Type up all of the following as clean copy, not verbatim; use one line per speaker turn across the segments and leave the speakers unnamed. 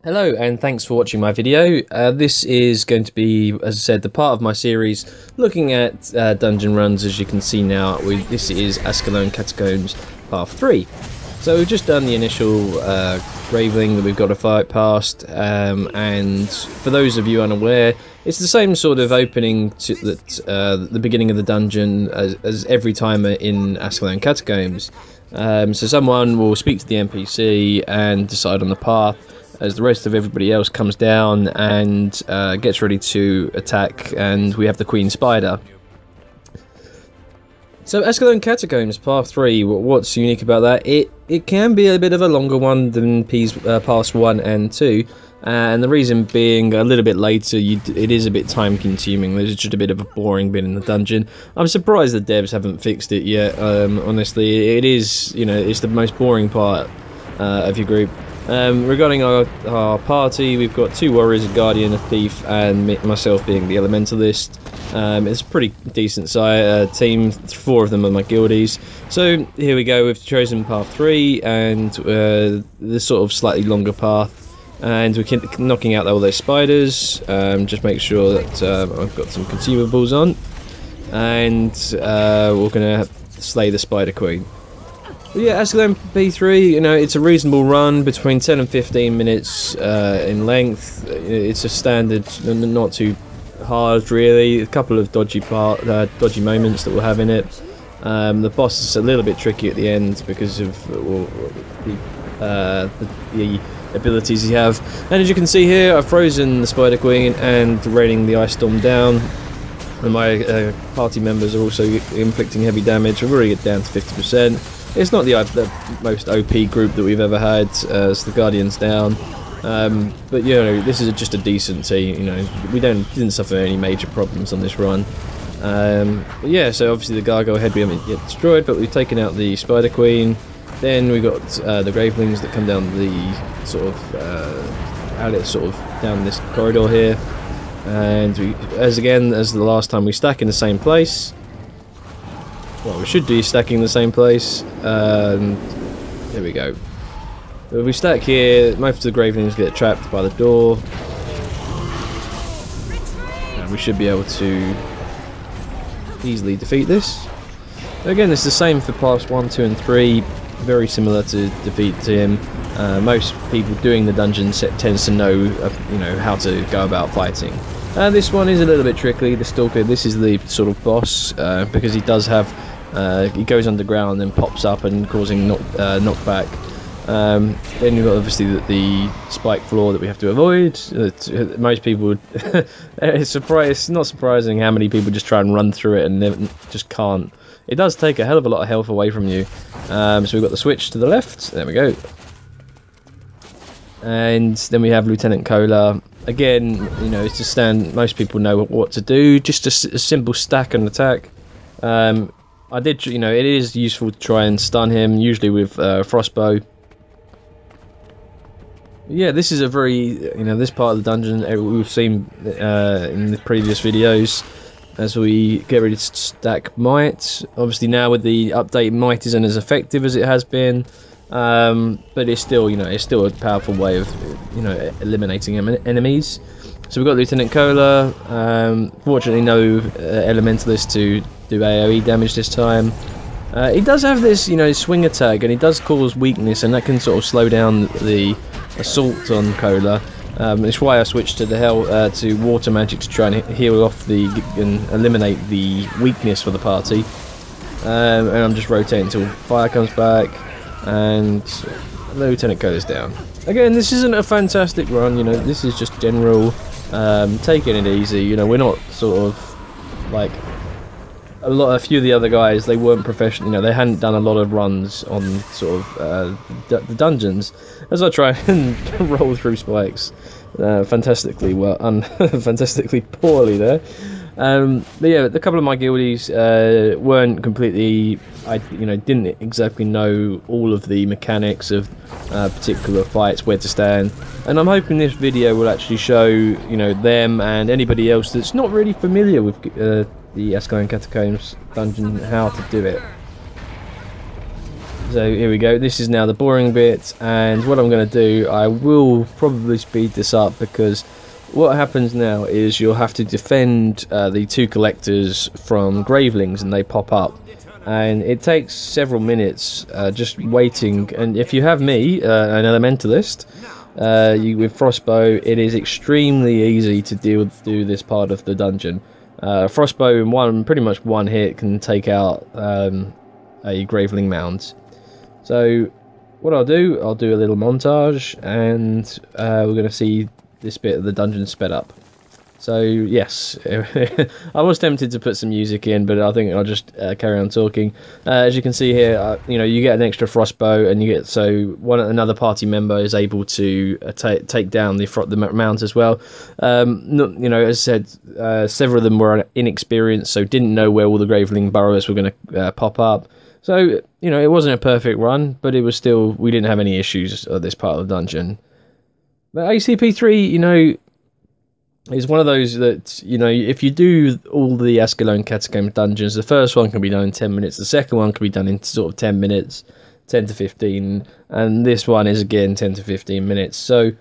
Hello and thanks for watching my video. This is going to be, as I said, the part of my series looking at dungeon runs. As you can see now, this is Ascalon Catacombs Part 3. So we've just done the initial graveling that we've got to fight past, and for those of you unaware, it's the same sort of opening to the beginning of the dungeon as every time in Ascalon Catacombs. So someone will speak to the NPC and decide on the path, as the rest of everybody else comes down and gets ready to attack, and we have the Queen Spider. So Ascalon Catacombs Part 3, what's unique about that? It can be a bit of a longer one than Parts 1 and 2, and the reason being, a little bit later, it is a bit time consuming. There's just a bit of a boring bit in the dungeon. I'm surprised the devs haven't fixed it yet, honestly. It is, it's the most boring part of your group. Regarding our party, we've got 2 warriors, a guardian, a thief, and myself being the elementalist. It's a pretty decent team. 4 of them are my guildies. So here we go, we've chosen path 3 and this sort of slightly longer path, and we're knocking out all those spiders. Just make sure that I've got some consumables on, and we're going to slay the Spider Queen. But yeah, Ascalon P3, it's a reasonable run, between 10 and 15 minutes in length. It's a standard, not too hard really. A couple of dodgy moments that we'll have in it. The boss is a little bit tricky at the end because of the abilities you have. And as you can see here, I've frozen the Spider Queen and raining the Ice Storm down. And my party members are also inflicting heavy damage. We've already get down to 50%. It's not the most OP group that we've ever had, so the Guardian's down. But this is just a decent team. We didn't suffer any major problems on this run. But yeah, so obviously the Gargoyle head we haven't yet destroyed, but we've taken out the Spider Queen. Then we've got the Gravelings that come down the sort of down this corridor here, and as the last time, we stack in the same place. Well, we should be stacking in the same place. There we go. If we stack here, most of the Gravelings get trapped by the door, and we should be able to easily defeat this. Again, it's the same for parts 1, 2 and 3, very similar to defeat him. Most people doing the dungeon set tends to know how to go about fighting. This one is a little bit tricky. The Stalker, this is the sort of boss, because he does have he goes underground and pops up and causing knockback. Then you've got obviously the spike floor that we have to avoid. Most people would it's not surprising how many people just try and run through it and just can't. It does take a hell of a lot of health away from you. So we've got the switch to the left. There we go. And then we have Lieutenant Cola. Again, it's just most people know what to do. Just a simple stack and attack. It is useful to try and stun him, usually with Frostbow. Yeah, this is a very, this part of the dungeon we've seen in the previous videos. As we get ready to stack Might. Obviously now with the update, Might isn't as effective as it has been. But it's still, it's still a powerful way of, eliminating enemies. So we've got Lieutenant Cola. Fortunately, no Elementalist to do AoE damage this time. He does have this, swing attack, and he does cause weakness, and that can sort of slow down the assault on Cola. It's why I switched to to water magic to try and heal off and eliminate the weakness for the party. And I'm just rotating until fire comes back. And Lieutenant Cola's down. Again, this isn't a fantastic run, this is just general, taking it easy. We're not sort of like a few of the other guys. They weren't professional, they hadn't done a lot of runs on sort of the dungeons. As I try and roll through spikes fantastically fantastically poorly there. But yeah, a couple of my guildies weren't completely, didn't exactly know all of the mechanics of particular fights, where to stand, and I'm hoping this video will actually show, them and anybody else that's not really familiar with the Ascalon Catacombs dungeon how to do it. So here we go, this is now the boring bit, and what I'm going to do, I will probably speed this up, because what happens now is you'll have to defend the 2 collectors from Gravelings, and they pop up. And it takes several minutes just waiting, and if you have me, an elementalist, with Frostbow, it is extremely easy to do this part of the dungeon. Frostbow in pretty much one hit can take out a Graveling mound. So what I'll do a little montage, and we're going to see this bit of the dungeon sped up. So yes, I was tempted to put some music in, but I think I'll just carry on talking. As you can see here, you know, you get an extra Frostbow, and you get another party member is able to take down the mount as well. You know, as I said, several of them were inexperienced, so didn't know where all the Graveling burrows were going to pop up. So you know, it wasn't a perfect run, but it was still, we didn't have any issues at this part of the dungeon. But ACP3, you know, is one of those that, you know, if you do all the Ascalon Catacombs dungeons, the first one can be done in 10 minutes, the second one can be done in sort of 10 minutes, 10 to 15, and this one is again 10 to 15 minutes. So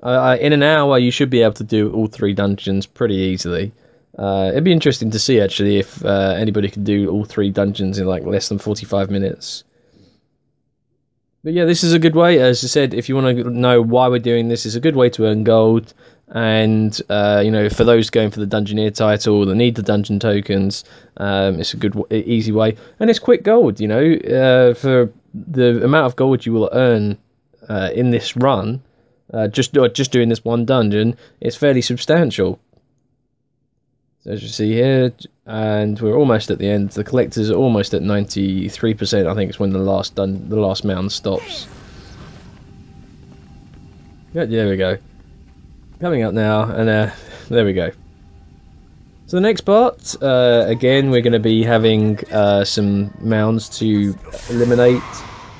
in an hour you should be able to do all 3 dungeons pretty easily. It'd be interesting to see actually if anybody could do all 3 dungeons in like less than 45 minutes. But yeah, this is a good way, as I said, if you want to know why we're doing this, it's a good way to earn gold. And, you know, for those going for the Dungeoneer title that need the dungeon tokens, it's a good, easy way. And it's quick gold, you know, for the amount of gold you will earn in this run, just doing this one dungeon, it's fairly substantial. So as you see here, and we're almost at the end. The collectors are almost at 93%. I think it's when the last mound stops. Yeah, there we go. Coming up now, and there we go. So the next part, again, we're going to be having some mounds to eliminate.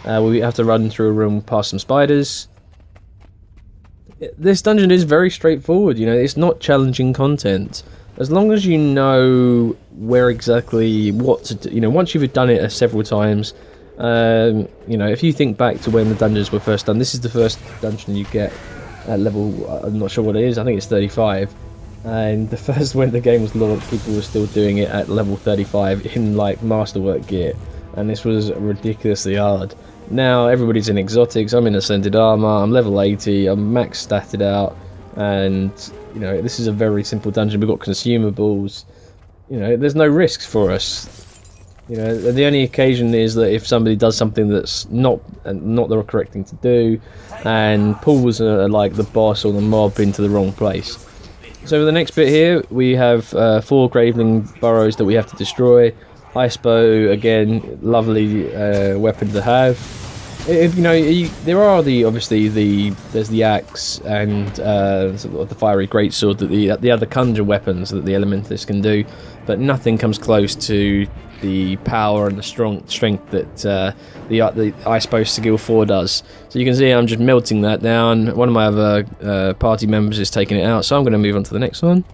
We have to run through a room past some spiders. This dungeon is very straightforward. You know, it's not challenging content. As long as you know where exactly what to do, you know, once you've done it several times, you know, if you think back to when the dungeons were first done, this is the first dungeon you get at level, I'm not sure what it is, I think it's 35, and the first when the game was launched, people were still doing it at level 35 in like masterwork gear, and this was ridiculously hard. Now everybody's in exotics, I'm in ascended armor, I'm level 80, I'm max statted out, and you know, this is a very simple dungeon. We've got consumables, you know, there's no risks for us. You know, the only occasion is that if somebody does something that's not the correct thing to do, and pulls like the boss or the mob into the wrong place. So the next bit here, we have 4 Graveling burrows that we have to destroy. Ice bow, again, lovely weapon to have. You know, there are obviously there's the axe and the fiery greatsword that the other conjure weapons that the elementalists can do, but nothing comes close to the power and the strength that the ice bow skill 4 does. So you can see I'm just melting that down. One of my other party members is taking it out, so I'm going to move on to the next one.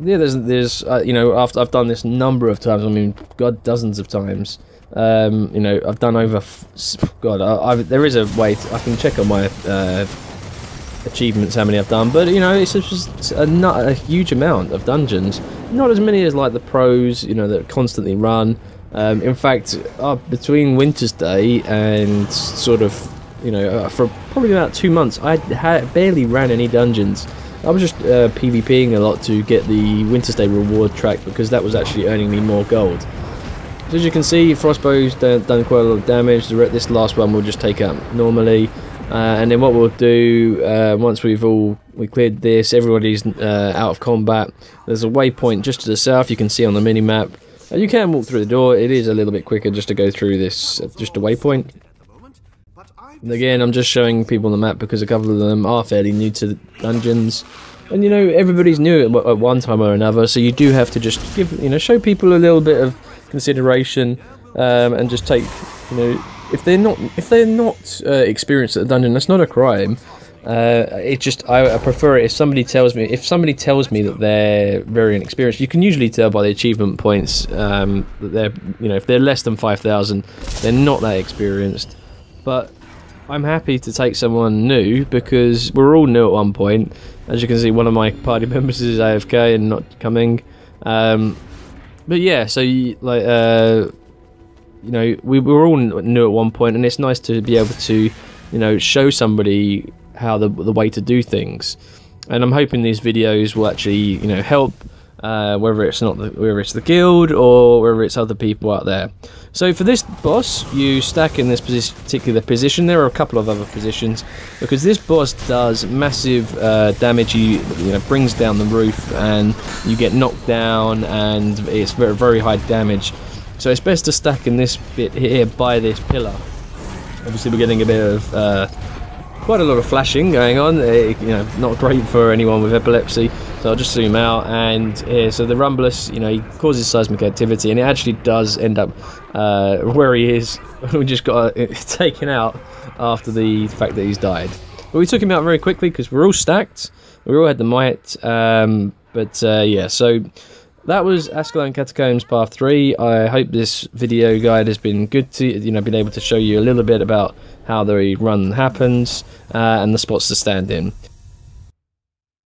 Yeah, there's you know, after I've done this a number of times, I mean, God, dozens of times. You know, I've done over, there is a way I can check on my achievements how many I've done, but you know, it's just a huge amount of dungeons, not as many as like the pros, you know, that constantly run. In fact, between Winter's Day and sort of, you know, for probably about 2 months, I barely ran any dungeons. I was just PvPing a lot to get the Winter's Day reward track, because that was actually earning me more gold. So as you can see, Frostbow's done quite a lot of damage. This last one we'll just take out normally, and then what we'll do once we cleared this, everybody's out of combat. There's a waypoint just to the south. You can see on the mini map. You can walk through the door. It is a little bit quicker just to go through this, just a waypoint. And again, I'm just showing people on the map because a couple of them are fairly new to the dungeons. And you know, everybody's new at one time or another, so you do have to just show people a little bit of consideration, and just take, you know, if they're not experienced at the dungeon, that's not a crime. It just I prefer it if somebody tells me that they're very inexperienced. You can usually tell by the achievement points that they're, you know, if they're less than 5,000, they're not that experienced. But I'm happy to take someone new because we're all new at one point. As you can see, one of my party members is AFK and not coming. But yeah, so you know, we were all new at one point, and it's nice to be able to, you know, show somebody how the way to do things. And I'm hoping these videos will actually, you know, help, whether it's the guild or whether it's other people out there. So for this boss, you stack in this particular position. There are a couple of other positions because this boss does massive damage. You know, brings down the roof and you get knocked down, and it's very, very high damage. So it's best to stack in this bit here by this pillar. Obviously, we're getting a bit of quite a lot of flashing going on. You know, not great for anyone with epilepsy. So I'll just zoom out, and here, so the Rumblus, you know, he causes seismic activity, and it actually does end up where he is. We just got taken out after the fact that he's died. But we took him out very quickly because we're all stacked. We all had the might. Yeah, so that was Ascalon Catacombs Part 3. I hope this video guide has been good to, you know, been able to show you a little bit about how the run happens and the spots to stand in.